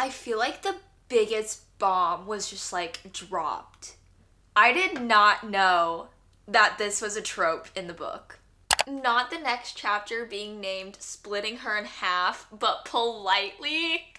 I feel like the biggest bomb was just like dropped. I did not know that this was a trope in the book. Not the next chapter being named Splitting Her in Half, but politely.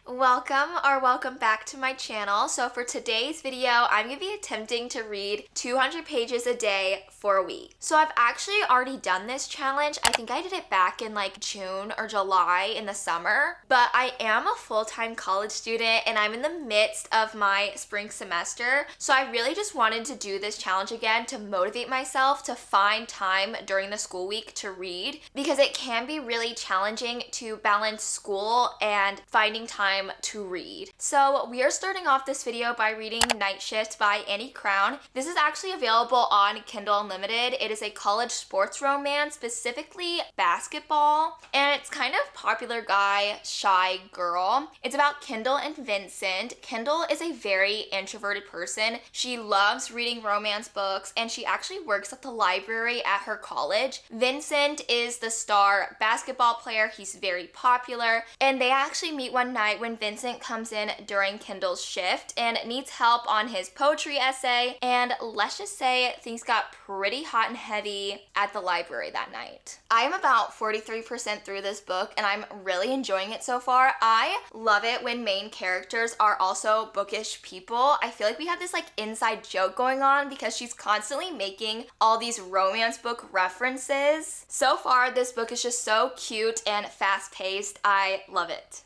Welcome back to my channel. So for today's video, I'm going to be attempting to read 200 pages a day for a week. So I've actually already done this challenge. I think I did it back in like June or July in the summer, but I am a full-time college student and I'm in the midst of my spring semester. So I really just wanted to do this challenge again to motivate myself to find time during the school week to read, because it can be really challenging to balance school and finding time to read. So we are starting off this video by reading Night Shift by Annie Crown. This is actually available on Kindle Unlimited. It is a college sports romance, specifically basketball, and it's kind of popular guy, shy girl. It's about Kendall and Vincent. Kendall is a very introverted person. She loves reading romance books and she actually works at the library at her college. Vincent is the star basketball player. He's very popular, and they actually meet one night when Vincent comes in during Kendall's shift and needs help on his poetry essay, and let's just say things got pretty hot and heavy at the library that night. I am about 43% through this book and I'm really enjoying it so far. I love it when main characters are also bookish people. I feel like we have this like inside joke going on because she's constantly making all these romance book references. So far, this book is just so cute and fast-paced. I love it.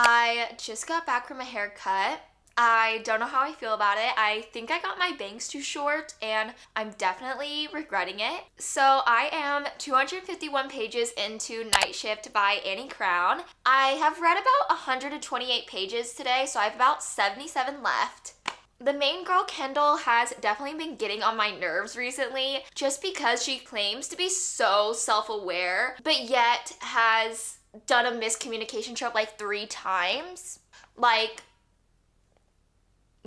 I just got back from a haircut. I don't know how I feel about it. I think I got my bangs too short and I'm definitely regretting it. So I am 251 pages into Night Shift by Annie Crown. I have read about 128 pages today, so I have about 77 left. The main girl, Kendall, has definitely been getting on my nerves recently just because she claims to be so self-aware, but yet has done a miscommunication trope like 3 times. Like,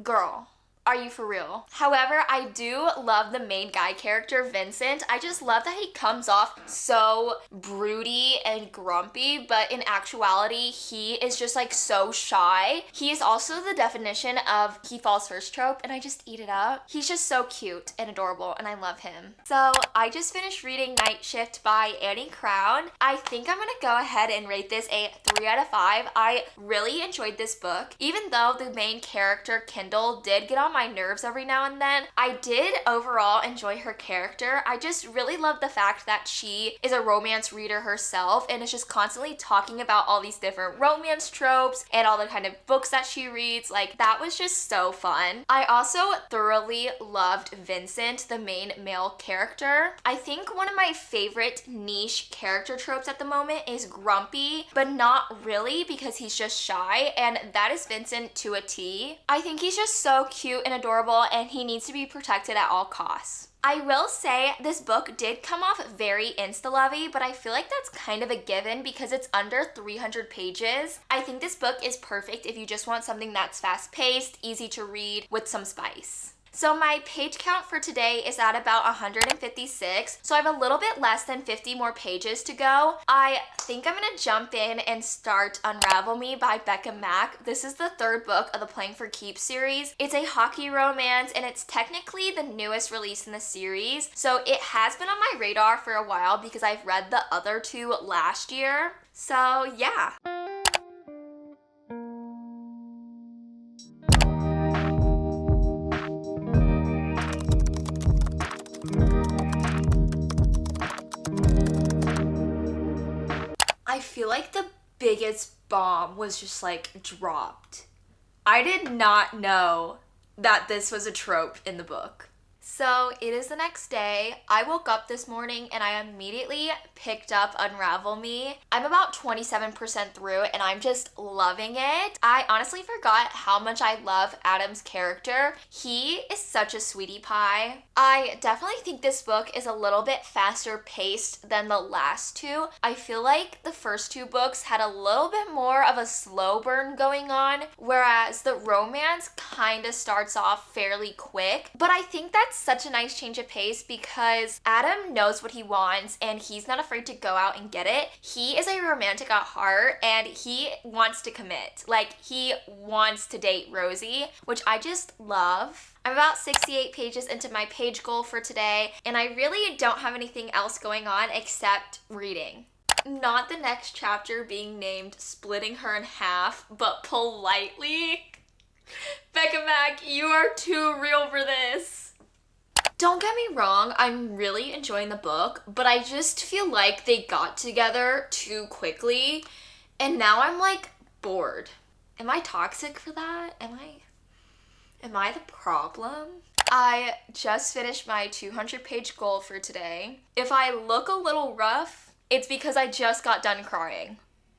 girl, are you for real? However, I do love the main guy character, Vincent. I just love that he comes off so broody and grumpy, but in actuality, he is just like so shy. He is also the definition of he falls first trope, and I just eat it up. He's just so cute and adorable, and I love him. So I just finished reading Night Shift by Annie Crown. I think I'm gonna go ahead and rate this a 3 out of 5. I really enjoyed this book. Even though the main character, Kendall, did get on my nerves every now and then, I did overall enjoy her character. I just really love the fact that she is a romance reader herself and is just constantly talking about all these different romance tropes and all the kind of books that she reads. Like, that was just so fun. I also thoroughly loved Vincent, the main male character. I think one of my favorite niche character tropes at the moment is grumpy, but not really, because he's just shy, and that is Vincent to a T. I think he's just so cute and adorable, and he needs to be protected at all costs. I will say this book did come off very insta-lovey, but I feel like that's kind of a given because it's under 300 pages. I think this book is perfect if you just want something that's fast-paced, easy to read, with some spice. So my page count for today is at about 156, so I have a little bit less than 50 more pages to go. I think I'm gonna jump in and start Unravel Me by Becca Mack. This is the 3rd book of the Playing for Keeps series. It's a hockey romance, and it's technically the newest release in the series, so it has been on my radar for a while because I've read the other 2 last year. So yeah. I feel like the biggest bomb was just like dropped. I did not know that this was a trope in the book. So it is the next day. I woke up this morning and I immediately picked up Unravel Me. I'm about 27% through and I'm just loving it. I honestly forgot how much I love Adam's character. He is such a sweetie pie. I definitely think this book is a little bit faster paced than the last two. I feel like the first two books had a little bit more of a slow burn going on, whereas the romance kind of starts off fairly quick. But I think that's such a nice change of pace because Adam knows what he wants and he's not afraid to go out and get it. He is a romantic at heart and he wants to commit. Like, he wants to date Rosie, which I just love. I'm about 68 pages into my page goal for today, and I really don't have anything else going on except reading. Not the next chapter being named Splitting Her in Half, but politely. Becca Mack, you are too real for this. Don't get me wrong, I'm really enjoying the book, but I just feel like they got together too quickly, and now I'm like bored. Am I toxic for that? Am I the problem? I just finished my 200-page goal for today. If I look a little rough, it's because I just got done crying.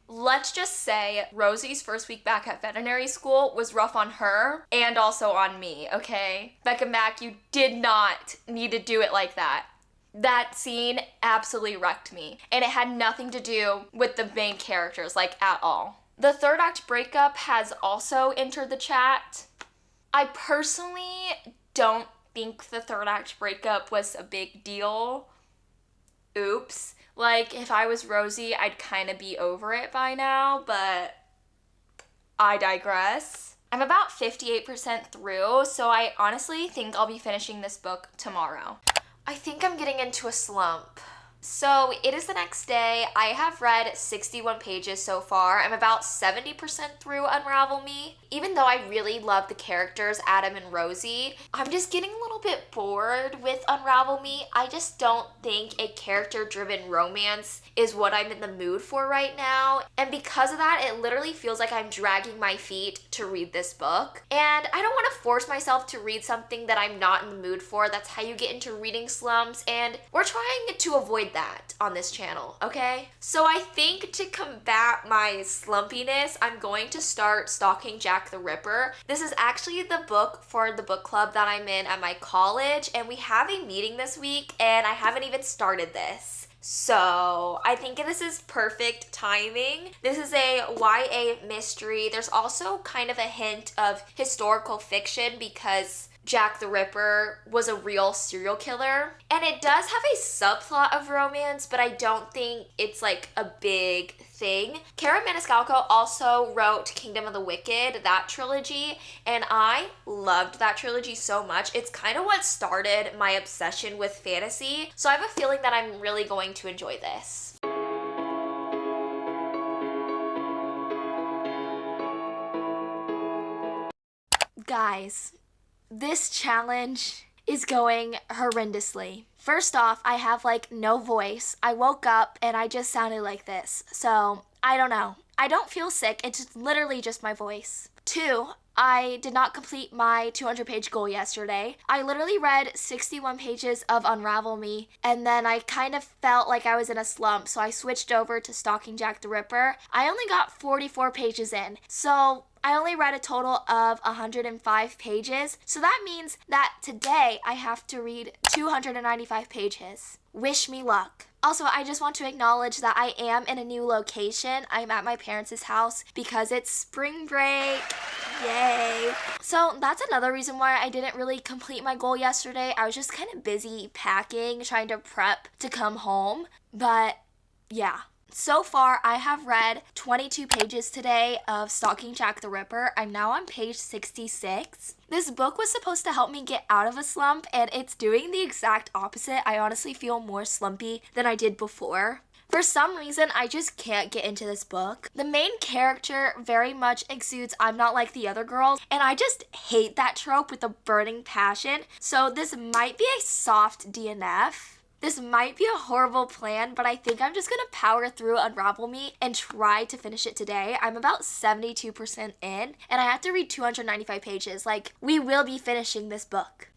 Let's just say Rosie's first week back at veterinary school was rough on her and also on me, okay? Becca Mack, you did not need to do it like that. That scene absolutely wrecked me, and it had nothing to do with the main characters, like, at all. The third act breakup has also entered the chat. I personally don't think the third act breakup was a big deal. Oops. Like, if I was Rosie, I'd kind of be over it by now, but I digress. I'm about 58% through, so I honestly think I'll be finishing this book tomorrow. I think I'm getting into a slump. So it is the next day. I have read 61 pages so far. I'm about 70% through Unravel Me. Even though I really love the characters, Adam and Rosie, I'm just getting a little bit bored with Unravel Me. I just don't think a character-driven romance is what I'm in the mood for right now. And because of that, it literally feels like I'm dragging my feet to read this book. And I don't want to force myself to read something that I'm not in the mood for. That's how you get into reading slumps, and we're trying to avoid that on this channel, okay? So I think to combat my slumpiness, I'm going to start stalking Jack the Ripper. This is actually the book for the book club that I'm in at my college, and we have a meeting this week, and I haven't even started this. So I think this is perfect timing. This is a YA mystery. There's also kind of a hint of historical fiction because Jack the Ripper was a real serial killer. And it does have a subplot of romance, but I don't think it's like a big thing. Kerri Maniscalco also wrote Kingdom of the Wicked, that trilogy, and I loved that trilogy so much. It's kind of what started my obsession with fantasy, so I have a feeling that I'm really going to enjoy this. Guys, this challenge is going horrendously. First off, I have like no voice. I woke up and I just sounded like this. So, I don't know. I don't feel sick. It's literally just my voice. 2, I did not complete my 200-page goal yesterday. I literally read 61 pages of Unravel Me, and then I kind of felt like I was in a slump, so I switched over to stalking Jack the Ripper. I only got 44 pages in, so I only read a total of 105 pages, so that means that today I have to read 295 pages. Wish me luck. Also, I just want to acknowledge that I am in a new location. I'm at my parents' house because it's spring break. Yay. So that's another reason why I didn't really complete my goal yesterday. I was just kind of busy packing, trying to prep to come home. But yeah. So far, I have read 22 pages today of Stalking Jack the Ripper. I'm now on page 66. This book was supposed to help me get out of a slump, and it's doing the exact opposite. I honestly feel more slumpy than I did before. For some reason, I just can't get into this book. The main character very much exudes I'm not like the other girls, and I just hate that trope with a burning passion. So this might be a soft DNF. This might be a horrible plan, but I think I'm just gonna power through Unravel Me and try to finish it today. I'm about 72% in, and I have to read 295 pages. Like, we will be finishing this book.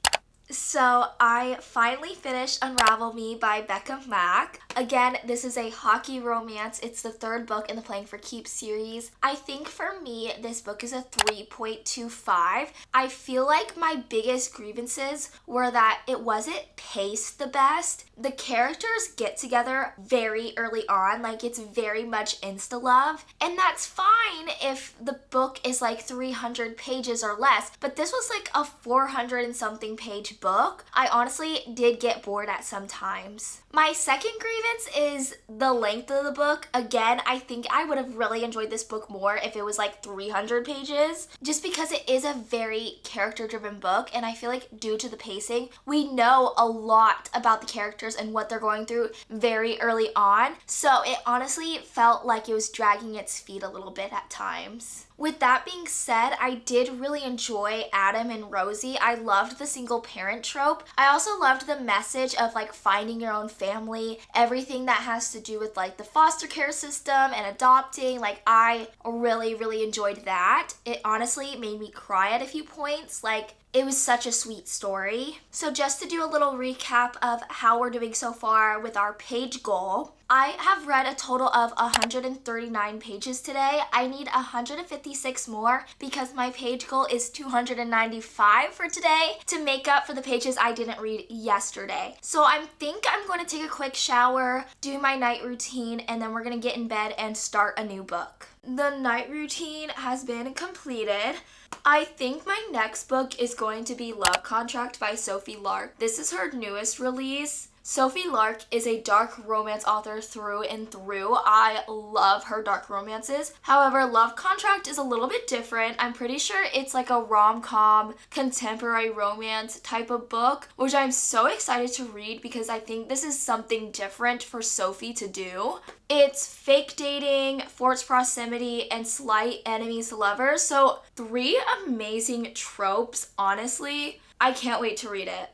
So I finally finished Unravel Me by Becca Mack. Again, this is a hockey romance. It's the third book in the Playing for Keeps series. I think for me, this book is a 3.25. I feel like my biggest grievances were that it wasn't paced the best. The characters get together very early on, like it's very much insta-love, and that's fine if the book is like 300 pages or less, but this was like a 400 and something page book. I honestly did get bored at some times. My second grievance is the length of the book. Again, I think I would have really enjoyed this book more if it was like 300 pages, just because it is a very character-driven book, and I feel like due to the pacing, we know a lot about the characters and what they're going through very early on, so it honestly felt like it was dragging its feet a little bit at times. With that being said, I did really enjoy Adam and Rosie. I loved the single parent trope. I also loved the message of like finding your own family, everything that has to do with like the foster care system and adopting. Like I really enjoyed that. It honestly made me cry at a few points. Like it was such a sweet story. So just to do a little recap of how we're doing so far with our page goal, I have read a total of 139 pages today. I need 156 more because my page goal is 295 for today to make up for the pages I didn't read yesterday. So I think I'm going to take a quick shower, do my night routine, and then we're going to get in bed and start a new book. The night routine has been completed. I think my next book is going to be Love Contract by Sophie Lark. This is her newest release. Sophie Lark is a dark romance author through and through. I love her dark romances. However, Love Contract is a little bit different. I'm pretty sure it's like a rom-com, contemporary romance type of book, which I'm so excited to read because I think this is something different for Sophie to do. It's fake dating, forced proximity, and slight enemies to lovers. So 3 amazing tropes, honestly. I can't wait to read it.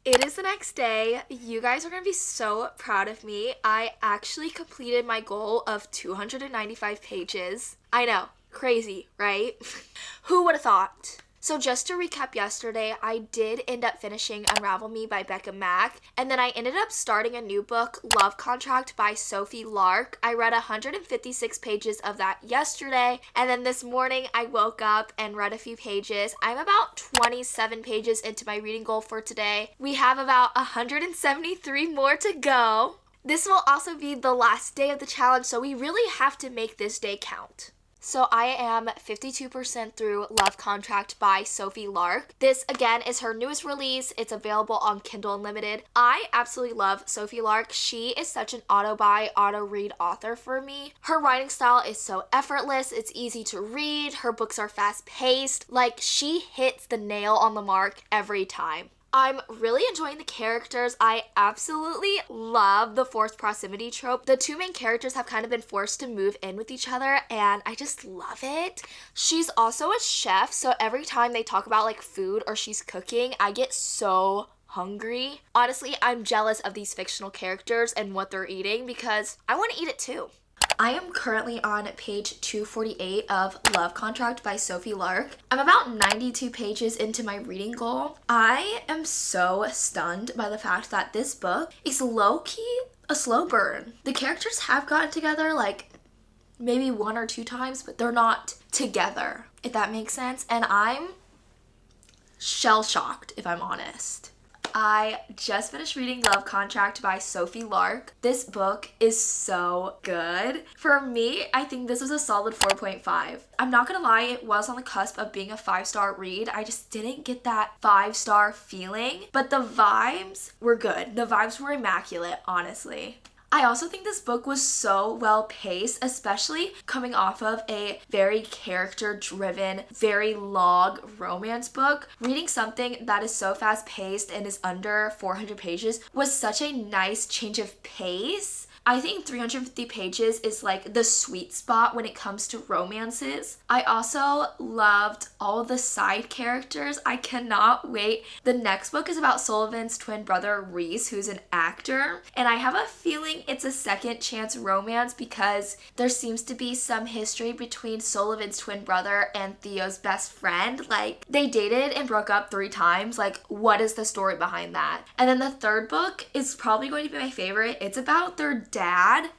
It is the next day. You guys are going to be so proud of me. I actually completed my goal of 295 pages. I know, crazy, right? Who would have thought? So just to recap yesterday, I did end up finishing Unravel Me by Becca Mack, and then I ended up starting a new book, Love Contract by Sophie Lark. I read 156 pages of that yesterday, and then this morning I woke up and read a few pages. I'm about 27 pages into my reading goal for today. We have about 173 more to go. This will also be the last day of the challenge, so we really have to make this day count. So I am 52% through Love Contract by Sophie Lark. This, again, is her newest release. It's available on Kindle Unlimited. I absolutely love Sophie Lark. She is such an auto-buy, auto-read author for me. Her writing style is so effortless. It's easy to read. Her books are fast-paced. Like, she hits the nail on the mark every time. I'm really enjoying the characters. I absolutely love the forced proximity trope. The 2 main characters have kind of been forced to move in with each other, and I just love it. She's also a chef, so every time they talk about like food or she's cooking, I get so hungry. Honestly, I'm jealous of these fictional characters and what they're eating because I want to eat it too. I am currently on page 248 of Love Contract by Sophie Lark. I'm about 92 pages into my reading goal. I am so stunned by the fact that this book is low-key a slow burn. The characters have gotten together like maybe 1 or 2 times, but they're not together, if that makes sense. And I'm shell-shocked, if I'm honest. I just finished reading Love Contract by Sophie Lark. This book is so good. For me, I think this was a solid 4.5. I'm not gonna lie, it was on the cusp of being a 5-star read. I just didn't get that 5-star feeling, but the vibes were good. The vibes were immaculate, honestly. I also think this book was so well paced, especially coming off of a very character-driven, very long romance book. Reading something that is so fast paced and is under 400 pages was such a nice change of pace. I think 350 pages is like the sweet spot when it comes to romances. I also loved all the side characters. I cannot wait. The next book is about Sullivan's twin brother Reese, who's an actor, and I have a feeling it's a second chance romance because there seems to be some history between Sullivan's twin brother and Theo's best friend. Like, they dated and broke up 3 times. Like, what is the story behind that? And then the third book is probably going to be my favorite. It's about their dad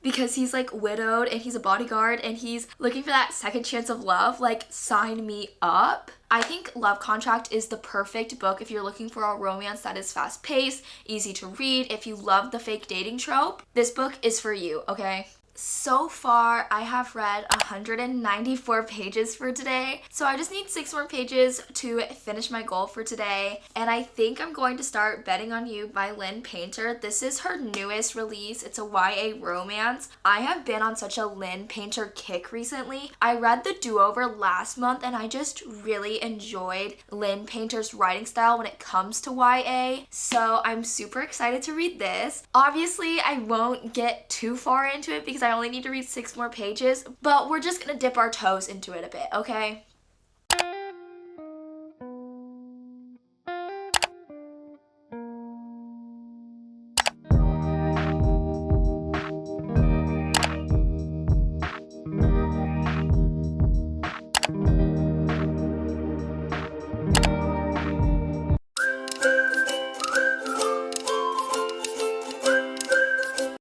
because he's like widowed and he's a bodyguard and he's looking for that second chance of love. Like, sign me up. I think Love Contract is the perfect book if you're looking for a romance that is fast paced, easy to read. If you love the fake dating trope, this book is for you, okay? So far, I have read 194 pages for today, so I just need 6 more pages to finish my goal for today, and I think I'm going to start Betting on You by Lynn Painter. This is her newest release. It's a YA romance. I have been on such a Lynn Painter kick recently. I read The Do-Over last month, and I just really enjoyed Lynn Painter's writing style when it comes to YA, so I'm super excited to read this. Obviously, I won't get too far into it because I only need to read 6 more pages, but we're just gonna dip our toes into it a bit, okay?